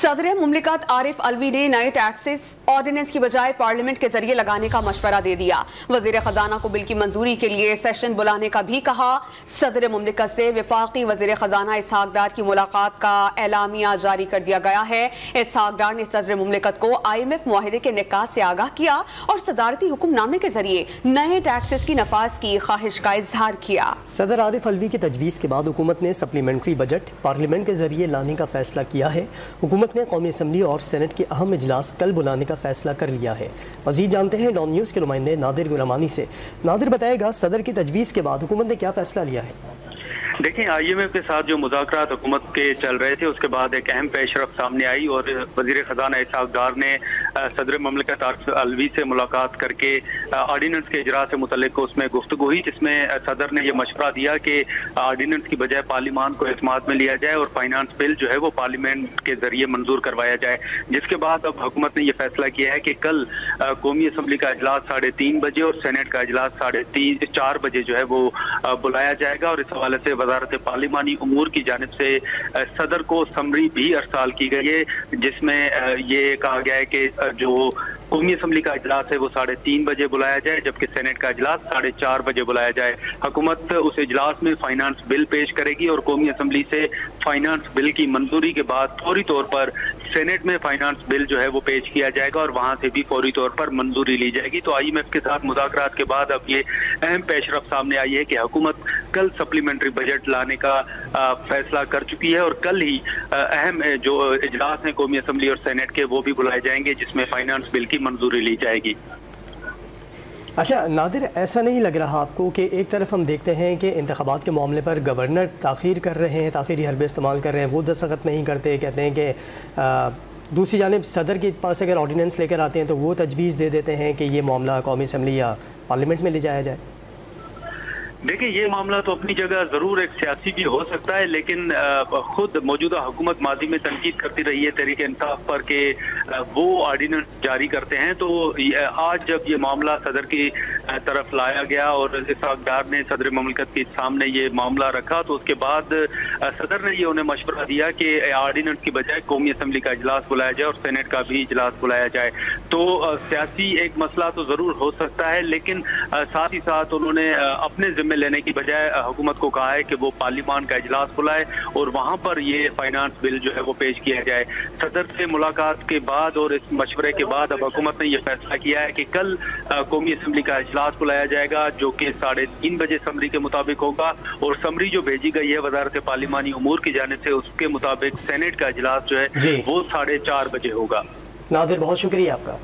सदर मुमलिकत आरिफ अलवी ने नए टैक्सेस ऑर्डिनेंस की बजाय पार्लियामेंट के जरिए लगाने का मशवरा दे दिया। वजीर खजाना को बिल की मंजूरी के लिए सेशन बुलाने का भी कहा। सदर मुमलिकत से वफाकी वजीर खजाना इसहाक डार की मुलाकात का एलामिया जारी कर दिया गया है। इसहाक डार ने सदर मुमलिकत को IMF मुआहिदे के निकाह से आगाह किया और सदारती हुक्मनामे के जरिए नए टैक्सेस की नफाज की ख्वाहिश का इजहार किया। सदर आरिफ अलवी की तजवीज़ के बाद हुकूमत ने सप्लीमेंट्री बजट पार्लियामेंट के जरिए लाने का फैसला किया है। हुकूमत ने कौमी असम्बली और सेनेट के अहम इजलास कल बुलाने का फैसला कर लिया है। मज़ीद जानते हैं डॉन न्यूज़ के नुमाइंदे नादिर गुलामानी से। नादिर बताएगा, सदर की तजवीज़ के बाद हुकूमत ने क्या फैसला लिया है? देखिए, IMF के साथ जो मुज़ाकरात हुकूमत के चल रहे थे उसके बाद एक अहम पेशरफ सामने आई और वज़ीर ख़जाना इसहाक डार ने सदर मुमलिकत आरिफ अलवी से मुलाकात करके ऑर्डिनेंस के इजरा से मुतल्लिक उसमें गुफ्तगू हुई, जिसमें सदर ने यह मशवरा दिया कि ऑर्डिनेंस की बजाय पार्लियामान को इस्तेमाल में लिया जाए और फाइनेंस बिल जो है वो पार्लियामेंट के जरिए मंजूर करवाया जाए। जिसके बाद अब हुकूमत ने यह फैसला किया है कि कल कौमी असम्बली का इजलास 3:30 बजे और सेनेट का इजलास 4:30 बजे जो है वो बुलाया जाएगा और इस हवाले से वजारत पार्लिमानी उमूर की जानिब से सदर को समरी भी अरसाल की गई है, जिसमें ये कहा गया है कि जो कौमी असम्बली का इजलास है वो 3:30 बजे बुलाया जाए, जबकि सेनेट का इजलास 4:30 बजे बुलाया जाए। हुकूमत उस इजलास में फाइनेंस बिल पेश करेगी और कौमी असम्बली से फाइनेंस बिल की मंजूरी के बाद फौरी तौर पर सेनेट में फाइनेंस बिल जो है वो पेश किया जाएगा और वहां से भी फौरी तौर पर मंजूरी ली जाएगी। तो IMF के साथ मुज़ाकरात के बाद अब ये अहम पेशरफ सामने आई है कि हुकूमत कल सप्लीमेंट्री बजट लाने का फैसला कर चुकी है और कल ही अहम जो इजलास हैं कौमी असम्बली और सेनेट के वो भी बुलाए जाएंगे, जिसमें फाइनेंस बिल की मंजूरी ली जाएगी। अच्छा नादिर, ऐसा नहीं लग रहा आपको कि एक तरफ हम देखते हैं कि इंतखाबात के मामले पर गवर्नर ताख़ीर कर रहे हैं, ताख़ीरी हरबे इस्तेमाल कर रहे हैं, वो दस्तखत नहीं करते, कहते हैं कि दूसरी जानिब सदर के पास अगर ऑर्डिनेंस लेकर आते हैं तो वो तजवीज़ दे देते हैं कि ये मामला कौमी असम्बली या पार्लियामेंट में ले जाया जाए। देखिए, ये मामला तो अपनी जगह जरूर एक सियासी भी हो सकता है, लेकिन खुद मौजूदा हुकूमत माजी में तनकीद करती रही है तहरीक इंसाफ पर कि वो ऑर्डिनेंस जारी करते हैं। तो आज जब ये मामला सदर की तरफ लाया गया और इसहाक डार ने सदर मुमलिकत के सामने ये मामला रखा, तो उसके बाद सदर ने ये उन्हें मशवरा दिया कि ऑर्डिनेंस की बजाय कौमी असम्बली का इजलास बुलाया जाए और सेनेट का भी इजलास बुलाया जाए। तो सियासी एक मसला तो जरूर हो सकता है, लेकिन साथ ही साथ उन्होंने अपने जिम्मे लेने की बजाय हुकूमत को कहा है कि वो पार्लियामान का इजलास बुलाए और वहां पर ये फाइनेंस बिल जो है वो पेश किया जाए। सदर से मुलाकात के बाद और इस मशवरे के बाद अब हुकूमत ने यह फैसला किया है कि कल कौमी असम्बली का इजलास बुलाया जाएगा, जो कि 3:30 बजे समरी के मुताबिक होगा और समरी जो भेजी गई है वजारत पार्लिमानी उमूर की जानिब से उसके मुताबिक सेनेट का इजलास जो है वो 4:30 बजे होगा। नादिर, बहुत शुक्रिया आपका।